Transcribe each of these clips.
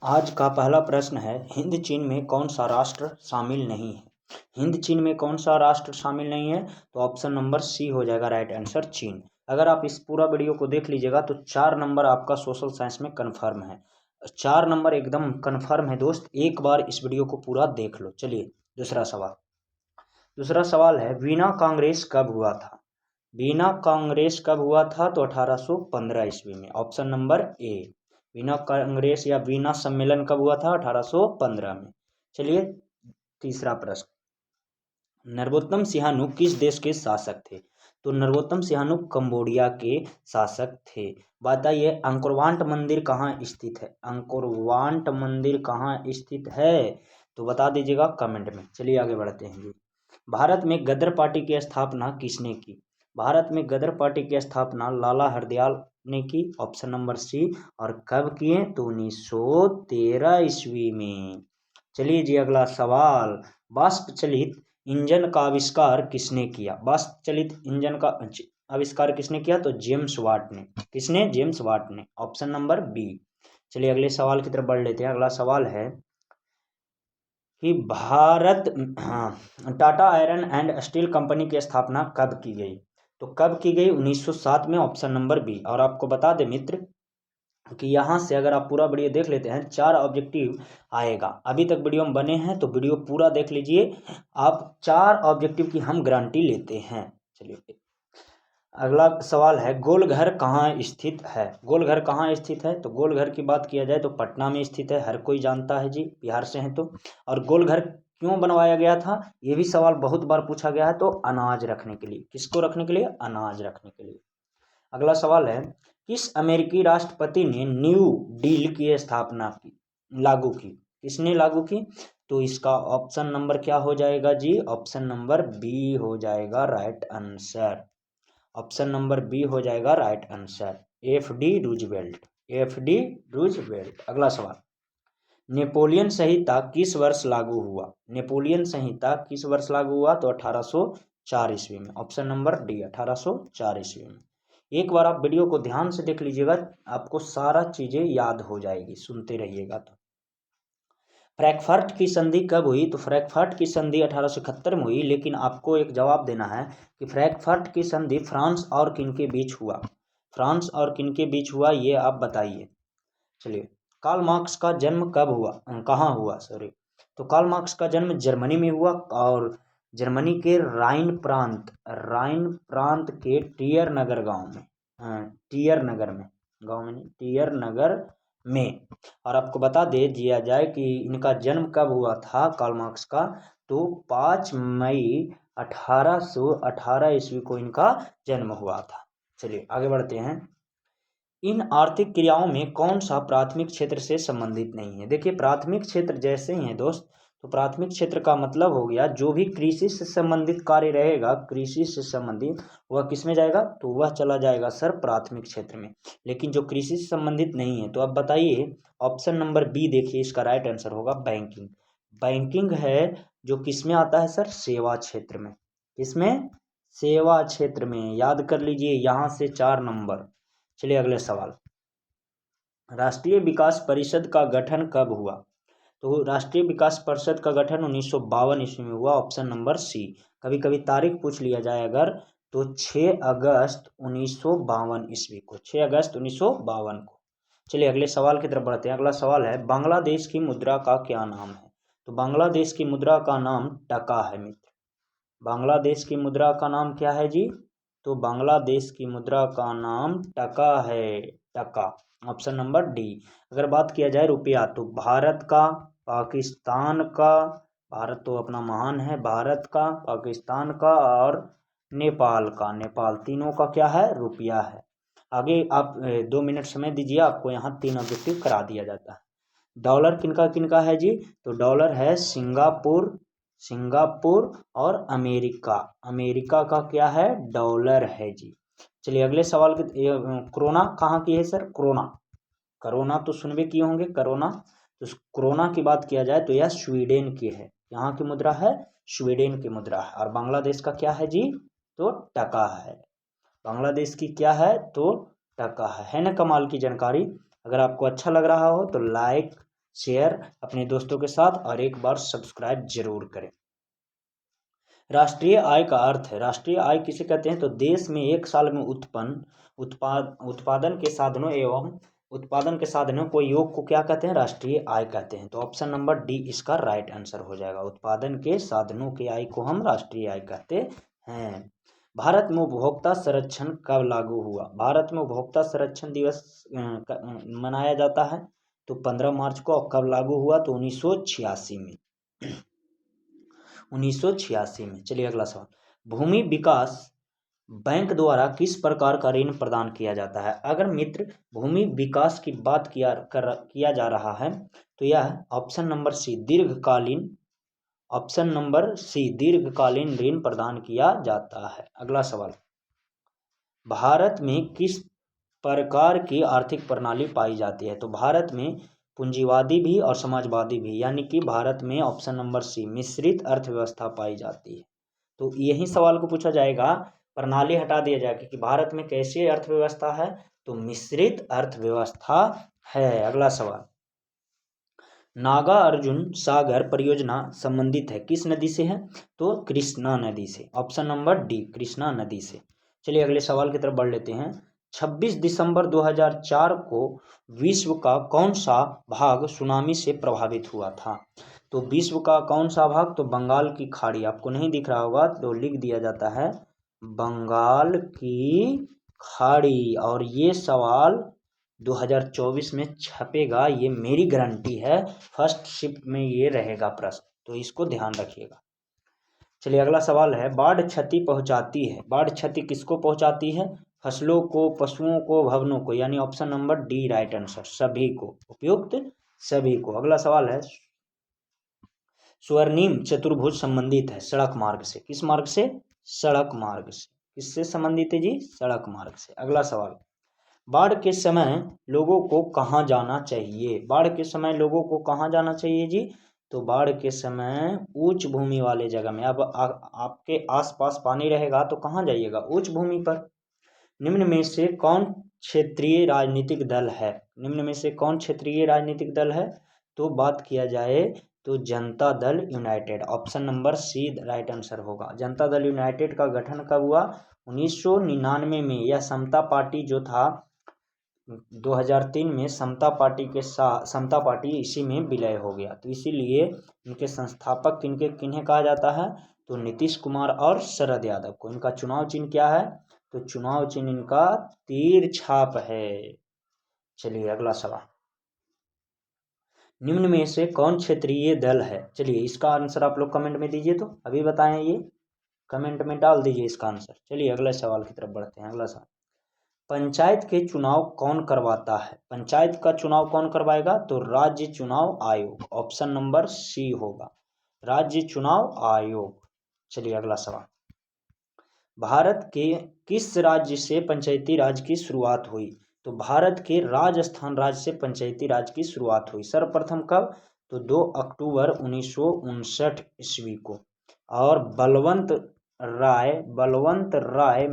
आज का पहला प्रश्न है, हिंद चीन में कौन सा राष्ट्र शामिल नहीं है। हिंद चीन में कौन सा राष्ट्र शामिल नहीं है, तो ऑप्शन नंबर सी हो जाएगा राइट आंसर, चीन। अगर आप इस पूरा वीडियो को देख लीजिएगा तो 4 नंबर आपका सोशल साइंस में कन्फर्म है। 4 नंबर एकदम कन्फर्म है दोस्त, एक बार इस वीडियो को पूरा देख लो। चलिए दूसरा सवाल है, वीना कांग्रेस कब हुआ था। वीना कांग्रेस कब हुआ था, तो 1815 ईस्वी में, option number A. Veena Congress या वीना सम्मेलन कब हुआ था, 1815 में। चलिए तीसरा प्रश्न, नरोत्तम सिंहानुक किस देश के शासक थे। तो नरोत्तम सिंहानुक कंबोडिया के शासक थे। बताइए अंकोरवाट मंदिर कहाँ स्थित है। अंकोरवाट मंदिर कहाँ स्थित है, तो बता दीजिएगा कमेंट में। चलिए आगे बढ़ते हैं जी। भारत में गदर पार्टी की स्थापना किसने की। भारत में गदर पार्टी की स्थापना लाला हरदयाल ने की, ऑप्शन नंबर सी। और कब किए, तो 1913 ईस्वी में। चलिए जी अगला सवाल, वाष्प चलित इंजन का आविष्कार किसने किया। वाष्प चलित इंजन का आविष्कार किसने किया, तो जेम्स वाट ने। किसने, जेम्स वाट ने, ऑप्शन नंबर बी। चलिए अगले सवाल की तरफ बढ़ लेते हैं। अगला सवाल है कि Tata iron and steel company की स्थापना कब की गई। तो कब की गई, 1907 में, ऑप्शन नंबर बी। और आपको बता दें मित्र कि यहाँ से अगर आप पूरा वीडियो देख लेते हैं 4 ऑब्जेक्टिव आएगा। अभी तक वीडियो में बने हैं तो वीडियो पूरा देख लीजिए, आप 4 ऑब्जेक्टिव की हम गारंटी लेते हैं। चलिए अगला सवाल है, गोलघर कहाँ स्थित है। गोलघर कहाँ स्थित है, तो गोलघर की बात किया जाए तो पटना में स्थित है, हर कोई जानता है जी, बिहार से हैं तो। और गोलघर क्यों बनवाया गया था, ये भी सवाल बहुत बार पूछा गया है, तो अनाज रखने के लिए। किसको रखने के लिए, अनाज रखने के लिए। अगला सवाल है, किस अमेरिकी राष्ट्रपति ने न्यू डील की स्थापना की, लागू की। किसने लागू की, तो इसका ऑप्शन नंबर क्या हो जाएगा जी, ऑप्शन नंबर बी हो जाएगा right answer. Option number B हो जाएगा right answer, F D Roosevelt. F D Roosevelt. अगला सवाल, नेपोलियन संहिता किस वर्ष लागू हुआ। नेपोलियन संहिता किस वर्ष लागू हुआ, तो 1804 ईस्वी में, ऑप्शन नंबर डी 1804 ईस्वी में। एक बार आप वीडियो को ध्यान से देख लीजिएगा, आपको सारा चीजें याद हो जाएगी, सुनते रहिएगा। तो फ्रैंकफर्ट की संधि कब हुई, तो फ्रैंकफर्ट की संधि 1871 में हुई, लेकिन आपको एक जवाब देना है कि फ्रैंकफर्ट की संधि फ्रांस और किन के बीच हुआ। फ्रांस और किन के बीच हुआ, ये आप बताइए। चलिए, कार्ल मार्क्स का जन्म कब हुआ, कहाँ हुआ सॉरी, तो कार्ल मार्क्स का जन्म जर्मनी में हुआ, और जर्मनी के राइन प्रांत के टियर नगर गांव में, टियर नगर में, गांव में नहीं, टियर नगर में। और आपको बता दे दिया जाए कि इनका जन्म कब हुआ था कार्ल मार्क्स का, तो 5 मई 1818 ईस्वी को इनका जन्म हुआ था। चलिए आगे बढ़ते हैं। इन आर्थिक क्रियाओं में कौन सा प्राथमिक क्षेत्र से संबंधित नहीं है। देखिए प्राथमिक क्षेत्र जैसे ही है दोस्त, तो प्राथमिक क्षेत्र का मतलब हो गया जो भी कृषि से संबंधित कार्य रहेगा, कृषि से संबंधित, वह किस में जाएगा, तो वह चला जाएगा सर प्राथमिक क्षेत्र में। लेकिन जो कृषि से संबंधित नहीं है, तो अब बताइए ऑप्शन नंबर बी देखिए, इसका राइट आंसर होगा बैंकिंग। बैंकिंग है जो किस में आता है सर, सेवा क्षेत्र में। किसमें, सेवा क्षेत्र में। याद कर लीजिए यहाँ से 4 नंबर। चलिए अगले सवाल, राष्ट्रीय विकास परिषद का गठन कब हुआ। तो राष्ट्रीय विकास परिषद का गठन 1952 ईस्वी में हुआ, ऑप्शन नंबर सी। कभी कभी तारीख पूछ लिया जाए अगर, तो 6 अगस्त 1952 ईस्वी को, 6 अगस्त 1952 को। चलिए अगले सवाल की तरफ बढ़ते हैं। अगला सवाल है, बांग्लादेश की मुद्रा का क्या नाम है। तो बांग्लादेश की मुद्रा का नाम टका है मित्र। बांग्लादेश की मुद्रा का नाम क्या है जी, तो बांग्लादेश की मुद्रा का नाम टका है, टका, ऑप्शन नंबर डी। अगर बात किया जाए रुपया, तो भारत का, पाकिस्तान का, भारत तो अपना महान है, भारत का, पाकिस्तान का और नेपाल का, नेपाल, तीनों का क्या है, रुपया है। आगे आप 2 मिनट समय दीजिए, आपको यहाँ 3 ऑब्जेक्टिव करा दिया जाता है। डॉलर किनका किनका है जी, तो डॉलर है सिंगापुर और अमेरिका। अमेरिका का क्या है, डॉलर है जी। चलिए अगले सवाल के, कोरोना कहाँ की है सर, कोरोना तो सुनबे किए होंगे कोरोना। तो कोरोना की बात किया जाए तो यह स्वीडन की है, यहाँ की मुद्रा है स्वीडन की मुद्रा है। और बांग्लादेश का क्या है जी, तो टका है। बांग्लादेश की क्या है, तो टका है ना। कमाल की जानकारी। अगर आपको अच्छा लग रहा हो तो लाइक शेयर अपने दोस्तों के साथ और एक बार सब्सक्राइब जरूर करें। राष्ट्रीय आय का अर्थ है, राष्ट्रीय आय किसे कहते हैं? तो देश में एक साल में उत्पादन के साधनों को योग को क्या कहते हैं? राष्ट्रीय आय कहते हैं। तो ऑप्शन नंबर डी इसका राइट आंसर हो जाएगा। उत्पादन के साधनों की आय को हम राष्ट्रीय आय कहते हैं। भारत में उपभोक्ता संरक्षण कब लागू हुआ? भारत में उपभोक्ता संरक्षण दिवस मनाया जाता है तो 15 मार्च को। कब लागू हुआ? तो 1986 में। 1986 में। चलिए अगला सवाल, भूमि विकास बैंक द्वारा किस प्रकार का ऋण प्रदान किया जाता है? अगर मित्र भूमि विकास की बात किया जा रहा है तो यह ऑप्शन नंबर सी दीर्घकालीन ऋण प्रदान किया जाता है। अगला सवाल, भारत में किस प्रकार की आर्थिक प्रणाली पाई जाती है? तो भारत में पूंजीवादी भी और समाजवादी भी, यानी कि भारत में ऑप्शन नंबर सी मिश्रित अर्थव्यवस्था पाई जाती है। तो यही सवाल को पूछा जाएगा, प्रणाली हटा दिया जाएगा कि भारत में कैसी अर्थव्यवस्था है? तो मिश्रित अर्थव्यवस्था है। अगला सवाल, नागा अर्जुन सागर परियोजना संबंधित है किस नदी से है? तो कृष्णा नदी से। ऑप्शन नंबर डी कृष्णा नदी से। चलिए अगले सवाल की तरफ बढ़ लेते हैं। 26 दिसंबर 2004 को विश्व का कौन सा भाग सुनामी से प्रभावित हुआ था? तो विश्व का कौन सा भाग? तो बंगाल की खाड़ी। आपको नहीं दिख रहा होगा तो लिख दिया जाता है बंगाल की खाड़ी। और ये सवाल 2024 में छपेगा, ये मेरी गारंटी है। फर्स्ट शिफ्ट में ये रहेगा प्रश्न, तो इसको ध्यान रखिएगा। चलिए अगला सवाल है, बाढ़ क्षति पहुंचाती है। बाढ़ क्षति किसको पहुंचाती है? फसलों को, पशुओं को, भवनों को, यानी option number D right answer, सभी को, उपयुक्त सभी को। अगला सवाल है, स्वर्णिम चतुर्भुज संबंधित है सड़क मार्ग से। किस मार्ग से? सड़क मार्ग से। किससे संबंधित है जी? सड़क मार्ग से। अगला सवाल, बाढ़ के समय लोगों को कहाँ जाना चाहिए? बाढ़ के समय लोगों को कहाँ जाना चाहिए जी? तो बाढ़ के समय उच्च भूमि वाले जगह में। अब आपके आसपास पानी रहेगा तो कहाँ जाइएगा? उच्च भूमि पर। निम्न में से कौन क्षेत्रीय राजनीतिक दल है? निम्न में से कौन क्षेत्रीय राजनीतिक दल है? तो बात किया जाए तो Janata Dal United. Option number C right answer होगा। जनता दल यूनाइटेड का गठन कब हुआ? 1999 में। यह समता पार्टी जो था 2003 में समता पार्टी इसी में विलय हो गया। तो इसीलिए इनके संस्थापक किन्हें कहा जाता है? तो नीतीश कुमार और शरद यादव को। इनका चुनाव चिन्ह क्या है? तो चुनाव चिन्ह इनका तीर छाप है। चलिए अगला सवाल, निम्न में से कौन क्षेत्रीय दल है? चलिए इसका आंसर आप लोग कमेंट में दीजिए, तो अभी बताएं, ये कमेंट में डाल दीजिए इसका आंसर। चलिए अगले सवाल की तरफ बढ़ते हैं। अगला सवाल, पंचायत के चुनाव कौन करवाता है? पंचायत का चुनाव कौन करवाएगा? तो राज्य चुनाव आयोग। ऑप्शन नंबर सी होगा, राज्य चुनाव आयोग। चलिए अगला सवाल, भारत के किस राज्य से पंचायती राज की शुरुआत हुई? तो भारत के राजस्थान राज्य से पंचायती राज की शुरुआत हुई। सर्वप्रथम कब? तो 2 अक्टूबर 1959 ईस्वी को। और बलवंत राय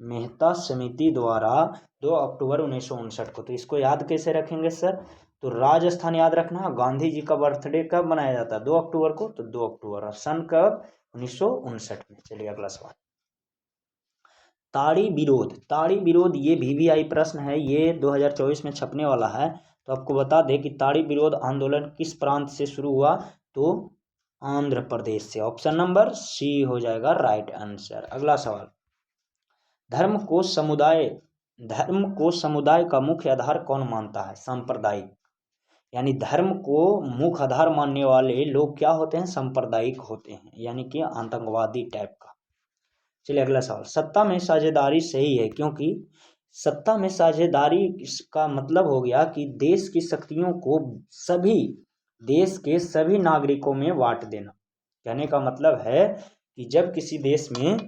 मेहता समिति द्वारा 2 अक्टूबर 1959 को। तो इसको याद कैसे रखेंगे सर? तो राजस्थान याद रखना। गांधी जी का बर्थडे कब मनाया जाता है? 2 अक्टूबर को। तो 2 अक्टूबर। सन कब? 1959 में। चलिए अगला सवाल, ताड़ी विरोध ये VVI प्रश्न है, ये 2024 में छपने वाला है। तो आपको बता दें कि ताड़ी विरोध आंदोलन किस प्रांत से शुरू हुआ? तो आंध्र प्रदेश से। ऑप्शन नंबर सी हो जाएगा राइट आंसर। अगला सवाल, धर्म को समुदाय का मुख्य आधार कौन मानता है? सांप्रदायिक, यानी धर्म को मुख्य आधार मानने वाले लोग क्या होते हैं? सांप्रदायिक होते हैं, यानी कि आतंकवादी टाइप का। चलिए अगला सवाल, सत्ता में साझेदारी सही है क्योंकि? सत्ता में साझेदारी का मतलब हो गया कि देश की शक्तियों को देश के सभी नागरिकों में बांट देना। कहने का मतलब है कि जब किसी देश में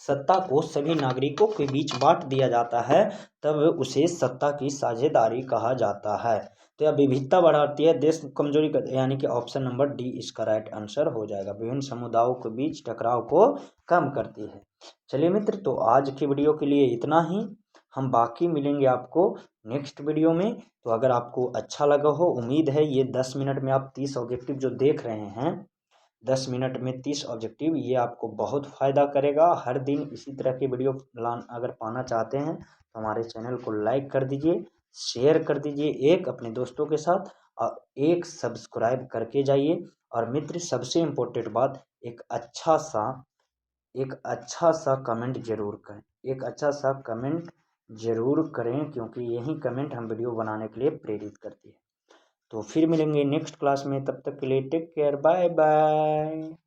सत्ता को सभी नागरिकों के बीच बांट दिया जाता है तब उसे सत्ता की साझेदारी कहा जाता है। तो यह विविधता बढ़ाती है, देश कमजोरी कर, यानी कि ऑप्शन नंबर डी इसका राइट आंसर हो जाएगा। विभिन्न समुदायों के बीच टकराव को कम करती है। चलिए मित्र, तो आज की वीडियो के लिए इतना ही। हम बाकी मिलेंगे आपको नेक्स्ट वीडियो में। तो अगर आपको अच्छा लगा हो, उम्मीद है ये 10 मिनट में आप 30 ऑब्जेक्टिव जो देख रहे हैं, 10 मिनट में 30 ऑब्जेक्टिव, ये आपको बहुत फ़ायदा करेगा। हर दिन इसी तरह की वीडियो अगर पाना चाहते हैं तो हमारे चैनल को लाइक कर दीजिए, शेयर कर दीजिए एक अपने दोस्तों के साथ, और एक सब्सक्राइब करके जाइए। और मित्र, सबसे इम्पोर्टेंट बात, एक अच्छा सा कमेंट जरूर करें, एक अच्छा सा कमेंट जरूर करें, क्योंकि यही कमेंट हम वीडियो बनाने के लिए प्रेरित करती है। तो फिर मिलेंगे नेक्स्ट क्लास में, तब तक के लिए टेक केयर, बाय बाय।